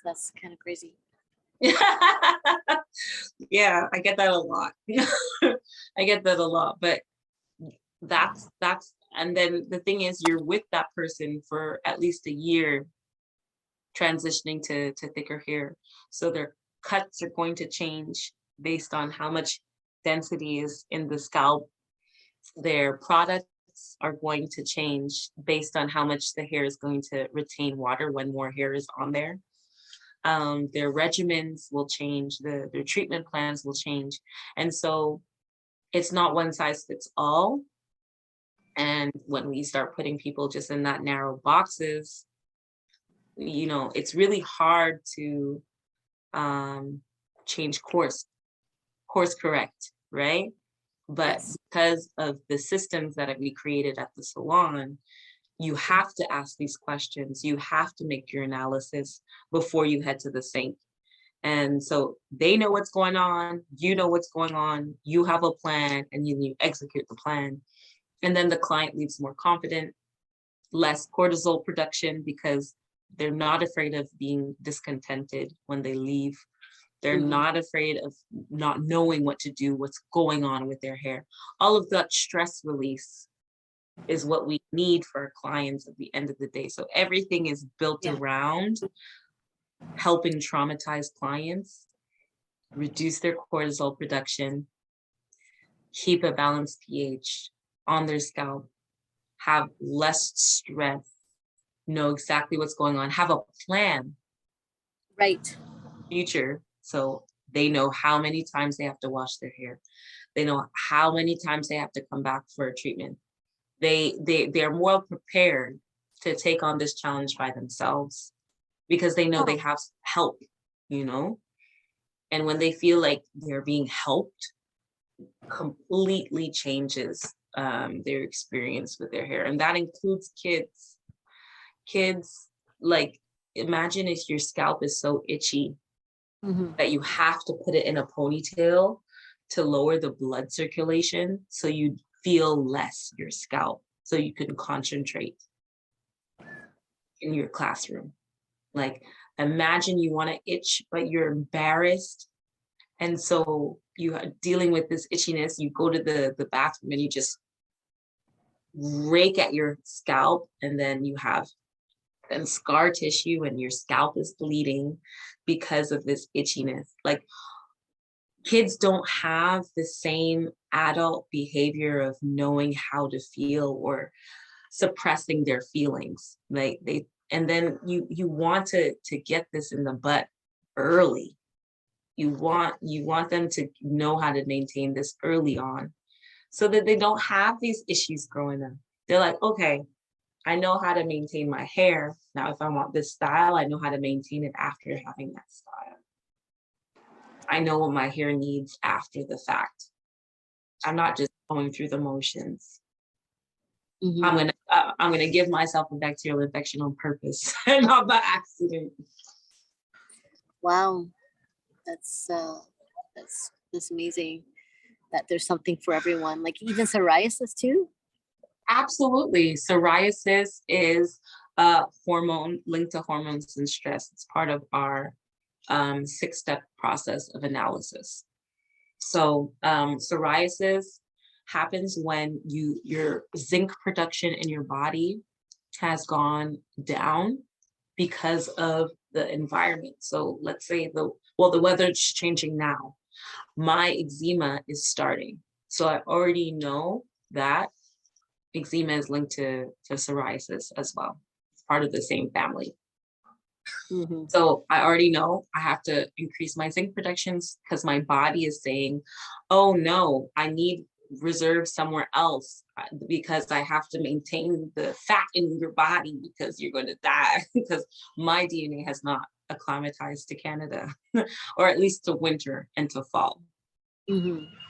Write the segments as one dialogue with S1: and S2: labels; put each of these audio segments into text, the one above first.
S1: That's kind of crazy.
S2: Yeah, I get that a lot. I get that a lot, but that's and then the thing is you're with that person for at least a year transitioning to thicker hair. So their cuts are going to change based on how much density is in the scalp. Their products are going to change based on how much the hair is going to retain water when more hair is on there. Their regimens will change, their treatment plans will change. And so it's not one size fits all. And when we start putting people just in that narrow boxes, it's really hard to change course correct, right? But
S1: Yes.
S2: because of the systems that we created at the salon, you have to ask these questions. You have to make your analysis before you head to the sink. And so they know what's going on, you know what's going on, you have a plan, and you execute the plan. And then the client leaves more confident, less cortisol production because they're not afraid of being discontented when they leave. They're not afraid of not knowing what to do, what's going on with their hair. All of that stress release is what we need for our clients at the end of the day. So everything is built around helping traumatized clients reduce their cortisol production, keep a balanced pH on their scalp, have less stress, know exactly what's going on, have a plan.
S1: Right.
S2: Future. So they know how many times they have to wash their hair. They know how many times they have to come back for a treatment. They're more prepared to take on this challenge by themselves because they know they have help, and when they feel like they're being helped, completely changes their experience with their hair. And that includes kids. Like, imagine if your scalp is so itchy that you have to put it in a ponytail to lower the blood circulation so you feel less your scalp so you can concentrate in your classroom. Like, imagine you want to itch but you're embarrassed, and so you are dealing with this itchiness. You go to the bathroom and you just rake at your scalp, and then you have and scar tissue and your scalp is bleeding because of this itchiness. Like, kids don't have the same adult behavior of knowing how to feel or suppressing their feelings. And then you want to get this in the butt early. You want them to know how to maintain this early on so that they don't have these issues growing up. They're like, okay, I know how to maintain my hair. Now, if I want this style, I know how to maintain it after having that style. I know what my hair needs after the fact. I'm not just going through the motions. I'm gonna give myself a bacterial infection on purpose and not by accident.
S1: Wow, that's amazing that there's something for everyone. Like even psoriasis too.
S2: Absolutely. Psoriasis is a hormone linked to hormones and stress. It's part of our 6-step process of analysis. So psoriasis happens when your zinc production in your body has gone down because of the environment. So let's say the weather's changing now. My eczema is starting. So I already know that eczema is linked to psoriasis as well. It's part of the same family. So I already know I have to increase my zinc productions because my body is saying, oh no, I need reserve somewhere else because I have to maintain the fat in your body because you're going to die because my DNA has not acclimatized to Canada or at least to winter and to fall.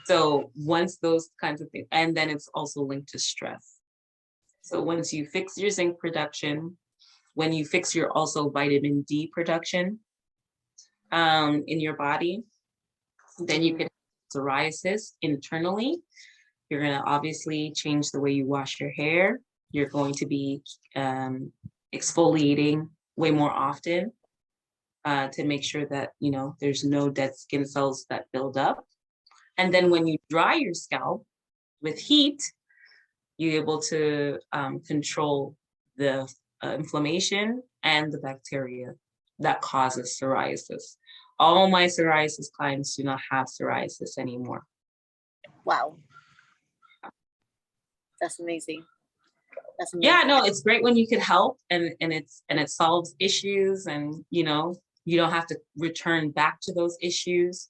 S2: So once those kinds of things, and then it's also linked to stress. So once you fix your zinc production, when you fix your also vitamin D production in your body, then you can have psoriasis internally. You're going to obviously change the way you wash your hair. You're going to be exfoliating way more often. to make sure that, there's no dead skin cells that build up. And then when you dry your scalp with heat, you're able to control the inflammation and the bacteria that causes psoriasis. All my psoriasis clients do not have psoriasis anymore.
S1: Wow. That's amazing. That's amazing.
S2: Yeah, no, it's great when you can help and it solves issues, and you don't have to return back to those issues.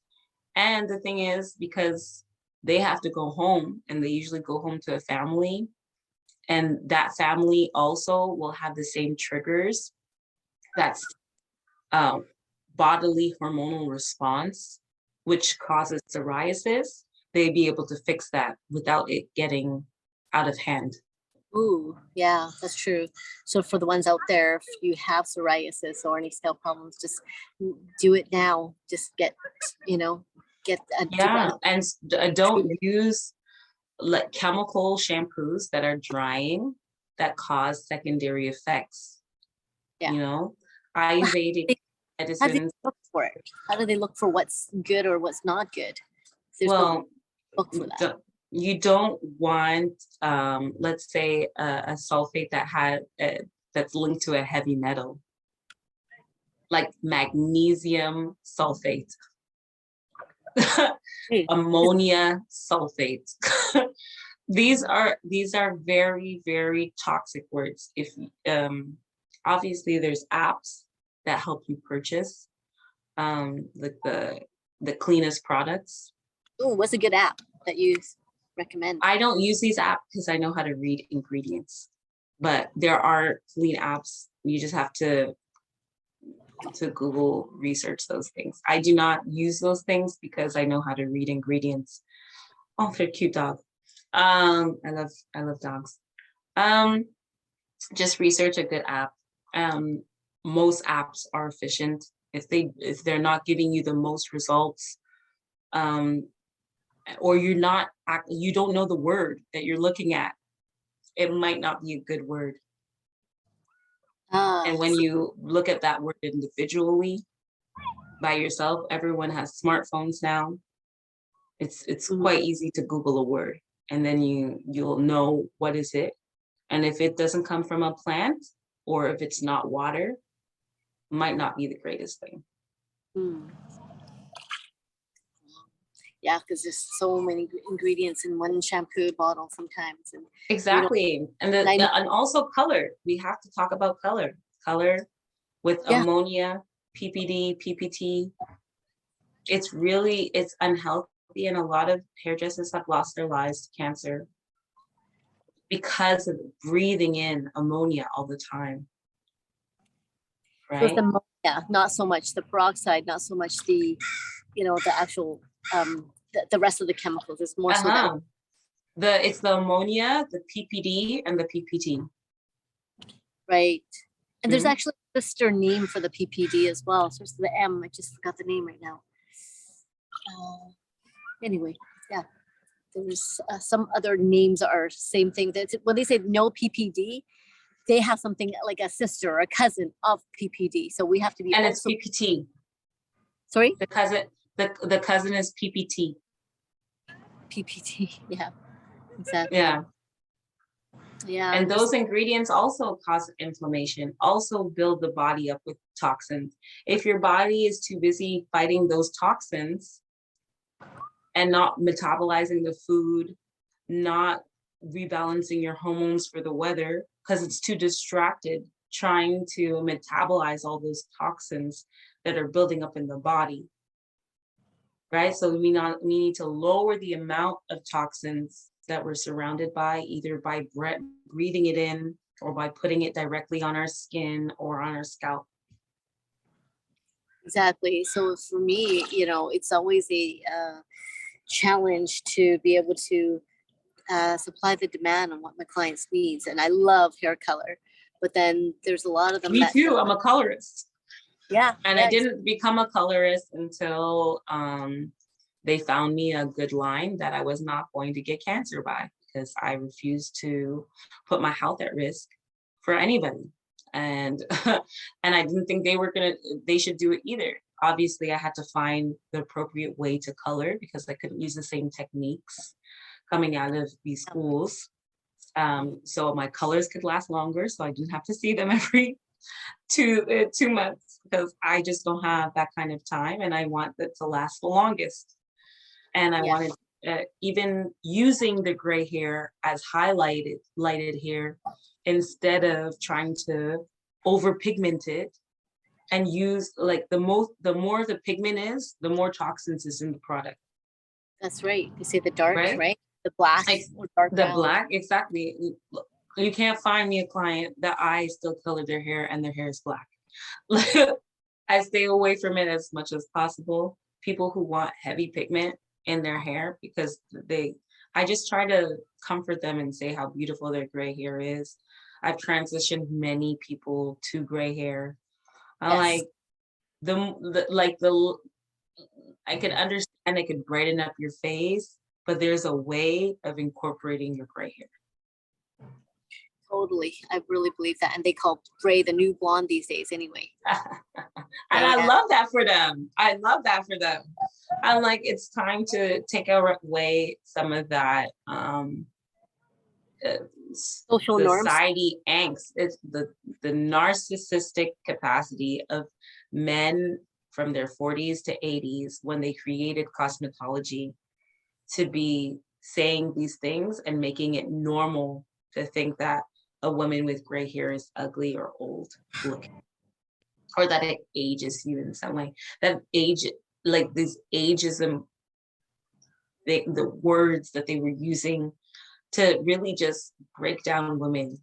S2: And the thing is, because they have to go home, and they usually go home to a family, and that family also will have the same triggers. That's bodily hormonal response, which causes psoriasis. They'd be able to fix that without it getting out of hand.
S1: Ooh, yeah, that's true. So for the ones out there, if you have psoriasis or any scalp problems, just do it now. Just get, get a
S2: Yeah, and don't use like chemical shampoos that are drying that cause secondary effects.
S1: Yeah.
S2: Ayurvedic
S1: How do they
S2: medicines.
S1: look for it? How do they look for what's good or what's not good? There's no
S2: Well,
S1: book for that.
S2: you don't want, let's say, a sulfate that's linked to a heavy metal, like magnesium sulfate, ammonia sulfate. These are very, very toxic words. If obviously there's apps that help you purchase like the cleanest products.
S1: Ooh, what's a good app that you recommend?
S2: I don't use these apps because I know how to read ingredients, but there are clean apps. You just have to Google research those things. I do not use those things because I know how to read ingredients. Oh, they're cute dog. I love dogs. Just research a good app. Most apps are efficient. If they're not giving you the most results, or you don't know the word that you're looking at, it might not be a good word. And when you look at that word individually by yourself, everyone has smartphones now. It's quite easy to Google a word, and then you'll know what is it. And if it doesn't come from a plant, or if it's not water, might not be the greatest thing.
S1: Yeah, because there's so many ingredients in one shampoo bottle sometimes. And
S2: exactly. And also color. We have to talk about color. Color with ammonia, PPD, PPT. It's unhealthy, and a lot of hairdressers have lost their lives to cancer because of breathing in ammonia all the time. Right?
S1: So it's the ammonia, not so much the peroxide, not so much the, the actual, the rest of the chemicals. It's more so that
S2: it's the ammonia, the PPD, and the PPT.
S1: Right. And there's actually a sister name for the PPD as well. So it's the M. I just forgot the name right now. Anyway, yeah. There's some other names are same thing. When they say no PPD, they have something like a sister or a cousin of PPD. So we have to be.
S2: And it's PPT.
S1: Sorry?
S2: The cousin is PPT.
S1: PPT, yeah. Exactly.
S2: Yeah.
S1: Yeah.
S2: And those ingredients also cause inflammation, also build the body up with toxins. If your body is too busy fighting those toxins and not metabolizing the food, not rebalancing your hormones for the weather, because it's too distracted trying to metabolize all those toxins that are building up in the body. Right? So we need to lower the amount of toxins that we're surrounded by, either by breathing it in or by putting it directly on our skin or on our scalp.
S1: Exactly. So for me, it's always a challenge to be able to supply the demand on what my clients needs. And I love hair color, but then there's a lot of them.
S2: Me too. I'm a colorist.
S1: Yeah.
S2: And I didn't become a colorist until they found me a good line that I was not going to get cancer by, because I refused to put my health at risk for anybody. and and I didn't think they should do it either. Obviously, I had to find the appropriate way to color because I couldn't use the same techniques coming out of these schools. So my colors could last longer, so I didn't have to see them every 2 months because I just don't have that kind of time, and I want it to last the longest. And I
S1: Yeah,
S2: wanted even using the gray hair as lighted hair instead of trying to over pigment it and use like the more the pigment is, the more toxins is in the product,
S1: that's right. You say the dark,
S2: right?
S1: right? The black
S2: Like
S1: or dark
S2: the
S1: brown.
S2: black, exactly. You can't find me a client that I still color their hair and their hair is black. I stay away from it as much as possible. People who want heavy pigment in their hair because I just try to comfort them and say how beautiful their gray hair is. I've transitioned many people to gray hair. I
S1: Yes,
S2: like the I could understand it could brighten up your face, but there's a way of incorporating your gray hair.
S1: totally. I really believe that. And they call gray the new blonde these days anyway.
S2: And I
S1: Yeah,
S2: love that for them. I love that for them. I'm like, it's time to take away some of that uh,
S1: social norms.
S2: society angst. It's the narcissistic capacity of men from their 40s to 80s when they created cosmetology to be saying these things and making it normal to think that a woman with gray hair is ugly or old looking, or that it ages you in some way. That age, like this ageism, the words that they were using to really just break down women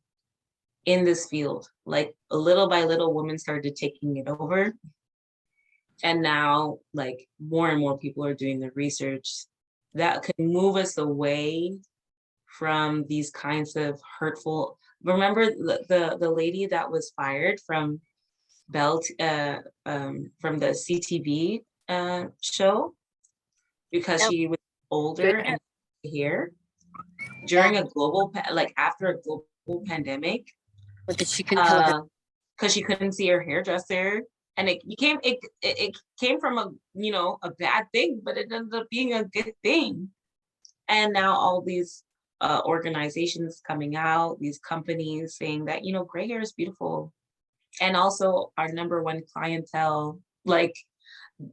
S2: in this field. Like little by little, women started taking it over. And now, like more and more people are doing the research that could move us away from these kinds of hurtful. Remember the lady that was fired from from the CTV show because
S1: Yep.
S2: she was
S1: Good.
S2: older and hair during a like after a global pandemic,
S1: But she couldn't color her.
S2: because she couldn't see her hairdresser, and it came from a bad thing, but it ended up being a good thing. And now all these organizations coming out, these companies saying that gray hair is beautiful, and also our number one clientele, like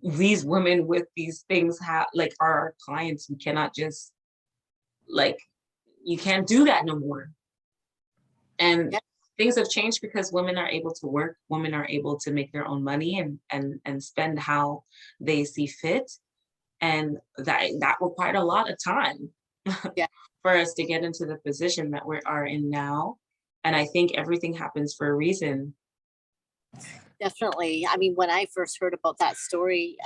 S2: these women with these things have like are our clients. We cannot just like you can't do that no more. And
S1: Yeah,
S2: things have changed because women are able to work, women are able to make their own money and spend how they see fit. And that required a lot of time
S1: yeah,
S2: for us to get into the position that we are in now. And I think everything happens for a reason.
S1: definitely. I mean, when I first heard about that story,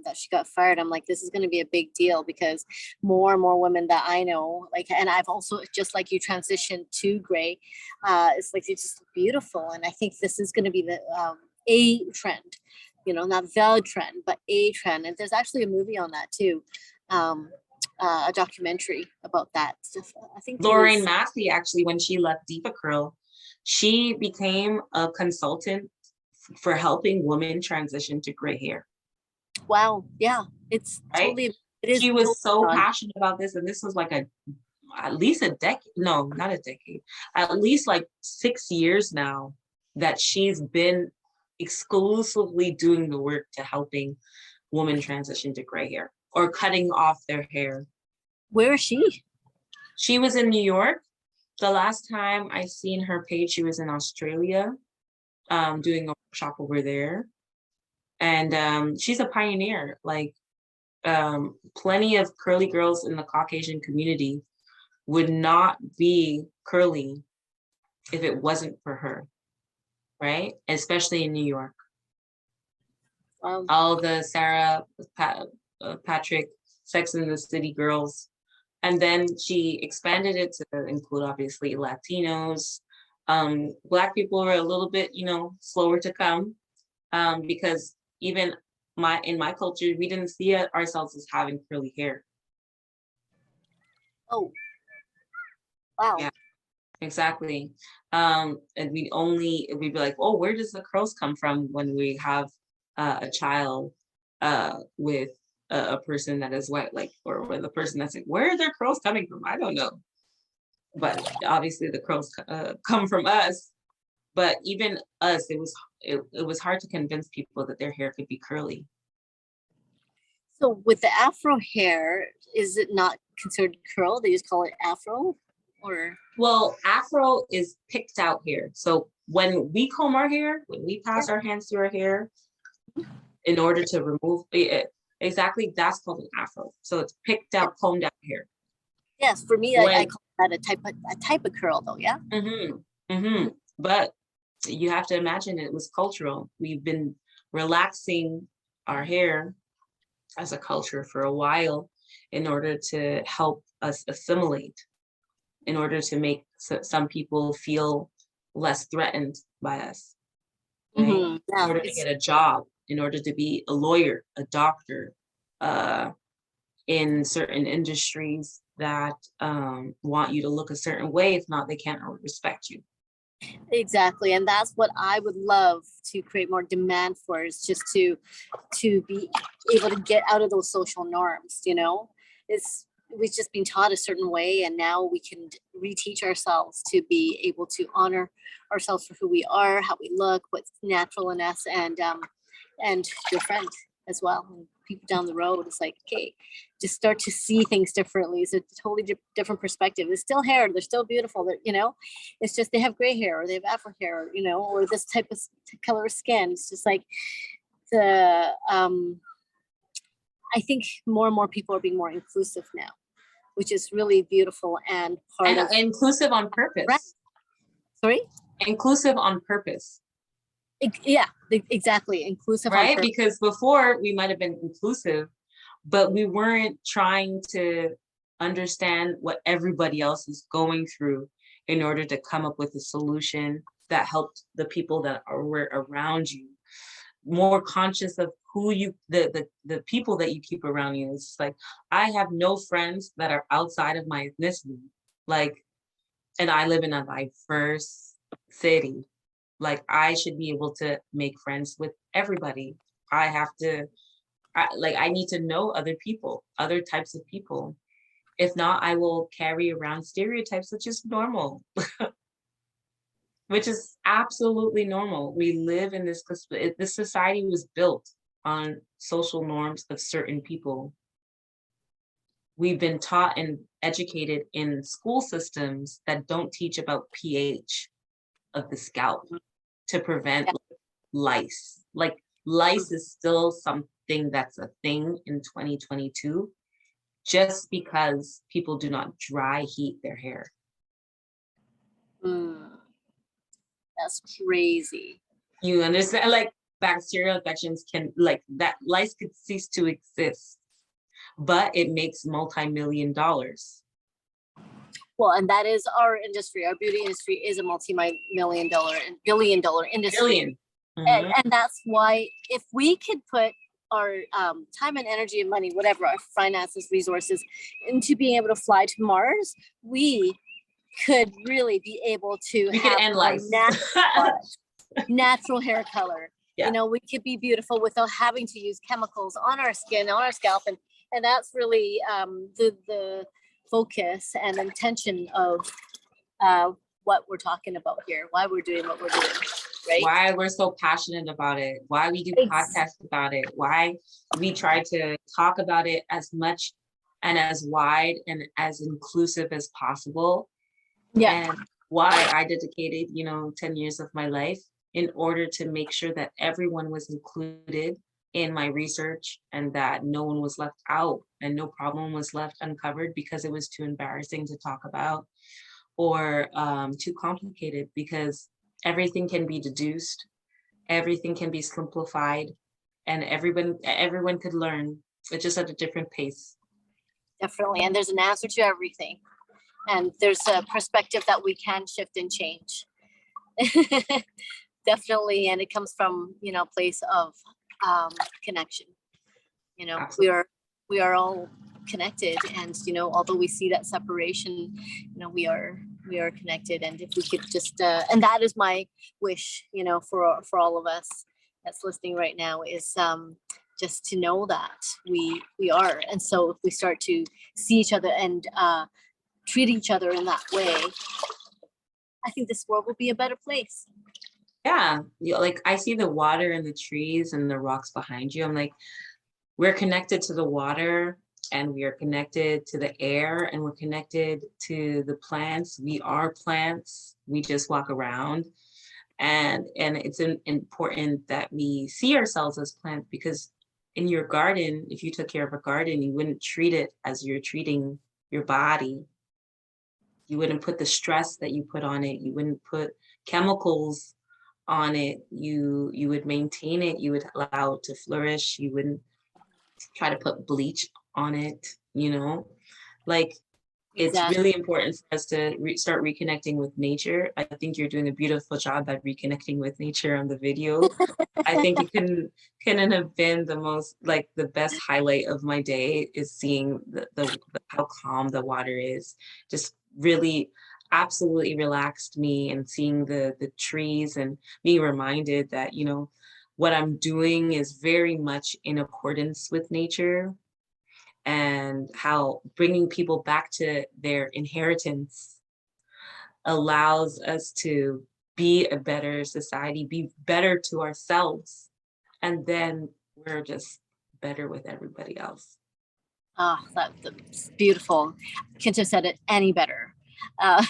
S1: that she got fired, I'm like, this is going to be a big deal because more and more women that I know, like, and I've also just like you transitioned to gray, it's like it's just beautiful, and I think this is going to be the a trend, not the trend, but a trend. And there's actually a movie on that too, um, a documentary about that stuff. I think it
S2: Lorraine
S1: was.
S2: Massey, actually, when she left Diva Curl, she became a consultant for helping women transition to gray hair,
S1: Wow, yeah, it's
S2: right?
S1: totally. It is
S2: She
S1: totally
S2: was so
S1: on.
S2: passionate about this, and this was like at least a decade, no, not a decade, at least like 6 years now that she's been exclusively doing the work to helping women transition to gray hair or cutting off their hair.
S1: Where is she?
S2: She was in New York. The last time I seen her page, she was in Australia, doing a workshop over there. And she's a pioneer. Like plenty of curly girls in the Caucasian community would not be curly if it wasn't for her, right? Especially in New York. All the Sarah, Patrick, Sex and the City girls. And then she expanded it to include obviously Latinos. Black people are a little bit, slower to come because even in my culture, we didn't see ourselves as having curly hair.
S1: Oh, wow.
S2: Yeah. exactly. And we'd be like, oh, where does the curls come from when we have a child with a person that is white, like, or with a person that's like, where are their curls coming from? I don't know. But obviously the curls come from us. But even us, it was hard to convince people that their hair could be curly.
S1: So with the afro hair, is it not considered curl? They just call it afro, or
S2: Well, afro is picked out hair. So when we comb our hair, when we pass our hands through our hair, in order to remove it, exactly, that's called an afro. So it's picked out, combed out hair.
S1: yes, for me, I
S2: When
S1: call that a type of curl, though. Yeah.
S2: but you have to imagine it was cultural. We've been relaxing our hair as a culture for a while in order to help us assimilate, in order to make some people feel less threatened by us, right? In
S1: Yeah,
S2: order to get a job, in order to be a lawyer, a doctor, in certain industries that want you to look a certain way. If not, they can't respect you.
S1: exactly, and that's what I would love to create more demand for, is just to be able to get out of those social norms. It's we've just been taught a certain way, and now we can reteach ourselves to be able to honor ourselves for who we are, how we look, what's natural in us, and your friend as well, and people down the road. It's like, okay, just start to see things differently. It's a totally different perspective. It's still hair, they're still beautiful, it's just they have gray hair, or they have afro hair, or this type of color of skin. It's just like the I think more and more people are being more inclusive now, which is really beautiful and part of
S2: inclusive on purpose.
S1: Right. Sorry?
S2: Inclusive on purpose.
S1: Yeah, exactly. Inclusive,
S2: right? Because before we might have been inclusive, but we weren't trying to understand what everybody else is going through in order to come up with a solution that helped the people that were around you. More conscious of who you, the people that you keep around you. It's like, I have no friends that are outside of my ethnicity. Like, and I live in a diverse city. Like, I should be able to make friends with everybody. I need to know other people, other types of people. If not, I will carry around stereotypes, which is normal, which is absolutely normal. We live in this society was built on social norms of certain people. We've been taught and educated in school systems that don't teach about pH of the scalp to prevent lice. Like, lice is still something that's a thing in 2022, just because people do not dry heat their hair.
S1: That's crazy.
S2: You understand? Like, bacterial infections that lice could cease to exist, but it makes multi-million dollars.
S1: Well, and that is our industry. Our beauty industry is a multi-million-dollar and billion-dollar industry. And that's why, if we could put our time and energy and money, whatever, our finances, resources, into being able to fly to Mars, we could really be able to have natural hair color. We could be beautiful without having to use chemicals on our skin, on our scalp, and that's really the focus and intention of what we're talking about here, why we're doing what we're doing, right?
S2: Why we're so passionate about it, why we do podcasts about it, why we try to talk about it as much and as wide and as inclusive as possible. And why I dedicated 10 years of my life in order to make sure that everyone was included in my research, and that no one was left out and no problem was left uncovered because it was too embarrassing to talk about, or too complicated, because everything can be deduced, everything can be simplified, and everyone could learn. It's just at a different pace.
S1: Definitely, and there's an answer to everything, and there's a perspective that we can shift and change. Definitely, and it comes from a place of connection. We are all connected, and although we see that separation, we are we are connected. And if we could just, and that is my wish, you know, for all of us that's listening right now, is just to know that we are. And so if we start to see each other and treat each other in that way, I think this world will be a better place.
S2: Yeah, like I see the water and the trees and the rocks behind you. I'm like, we're connected to the water, and we are connected to the air, and we're connected to the plants. We are plants. We just walk around. And it's important that we see ourselves as plants, because in your garden, if you took care of a garden, you wouldn't treat it as you're treating your body. You wouldn't put the stress that you put on it. You wouldn't put chemicals on it. You would maintain it. You would allow it to flourish. You wouldn't try to put bleach on it, you know? Like, it's
S1: Exactly.
S2: really important for us to start reconnecting with nature. I think you're doing a beautiful job at reconnecting with nature on the video. I think it couldn't have been the most, like, the best highlight of my day is seeing the how calm the water is. Just really absolutely relaxed me, and seeing the trees and being reminded that, you know, what I'm doing is very much in accordance with nature, and how bringing people back to their inheritance allows us to be a better society, be better to ourselves, and then we're just better with everybody else.
S1: Ah, that's beautiful. Couldn't have said it any better. Uh,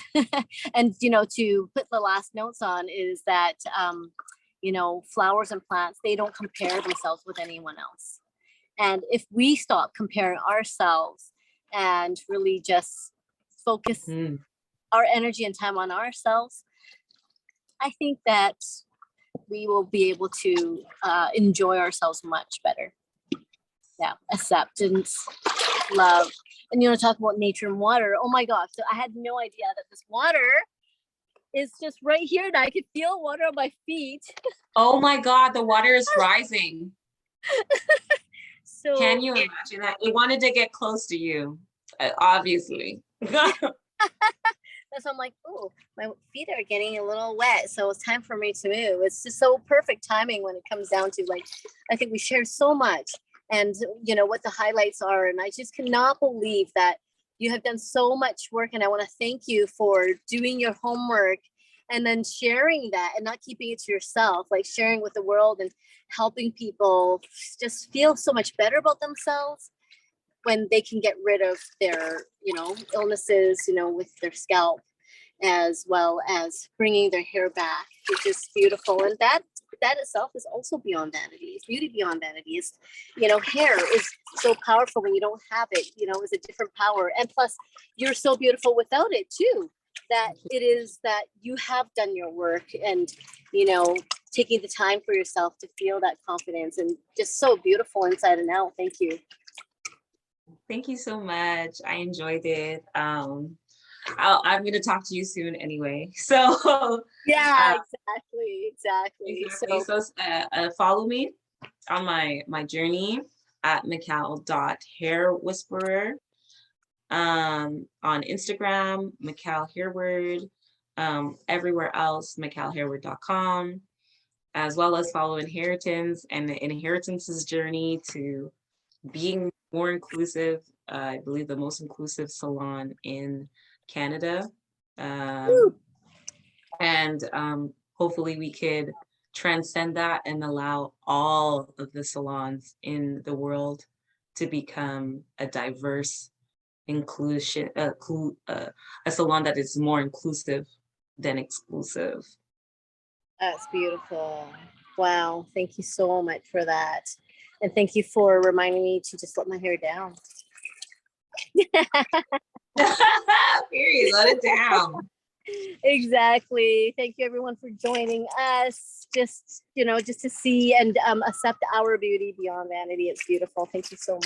S1: and, you know, to put the last notes on is that, you know, flowers and plants, they don't compare themselves with anyone else. And if we stop comparing ourselves and really just focus
S2: Mhm.
S1: our energy and time on ourselves, I think that we will be able to enjoy ourselves much better. Yeah, acceptance, love. And, you know, talk about nature and water. Oh my gosh. So I had no idea that this water is just right here, and I could feel water on my feet.
S2: Oh my God, the water is rising.
S1: So
S2: Can you imagine that? It wanted to get close to you, obviously.
S1: so I'm like, oh, my feet are getting a little wet. So it's time for me to move. It's just so perfect timing when it comes down to, like, I think we share so much, and, you know, what the highlights are. And I just cannot believe that you have done so much work. And I want to thank you for doing your homework and then sharing that, and not keeping it to yourself, like sharing with the world and helping people just feel so much better about themselves when they can get rid of their, you know, illnesses, you know, with their scalp, as well as bringing their hair back. It's just beautiful. And that itself is also beyond vanity. It's beauty beyond vanity. It's, you know, hair is so powerful when you don't have it, you know, it's a different power. And plus, you're so beautiful without it too, that it is that you have done your work, and, you know, taking the time for yourself to feel that confidence, and just so beautiful inside and out. Thank you.
S2: Thank you so much. I enjoyed it. I'm going to talk to you soon anyway. So,
S1: Yeah,
S2: uh,
S1: exactly.
S2: exactly.
S1: So
S2: So, follow me on my journey at Michal.hairwhisperer. On Instagram, Michal Harewood. Everywhere else, michalharewood.com, as well as follow Inheritance and the Inheritance's journey to being more inclusive. I believe the most inclusive salon in Canada. Um, and hopefully we could transcend that and allow all of the salons in the world to become a diverse inclusion, a salon that is more inclusive than exclusive.
S1: that's beautiful. Wow. Thank you so much for that. And thank you for reminding me to just let my hair down.
S2: Period. Let it down.
S1: Exactly. Thank you everyone for joining us. Just, you know, just to see and accept our beauty beyond vanity. It's beautiful. Thank you so much.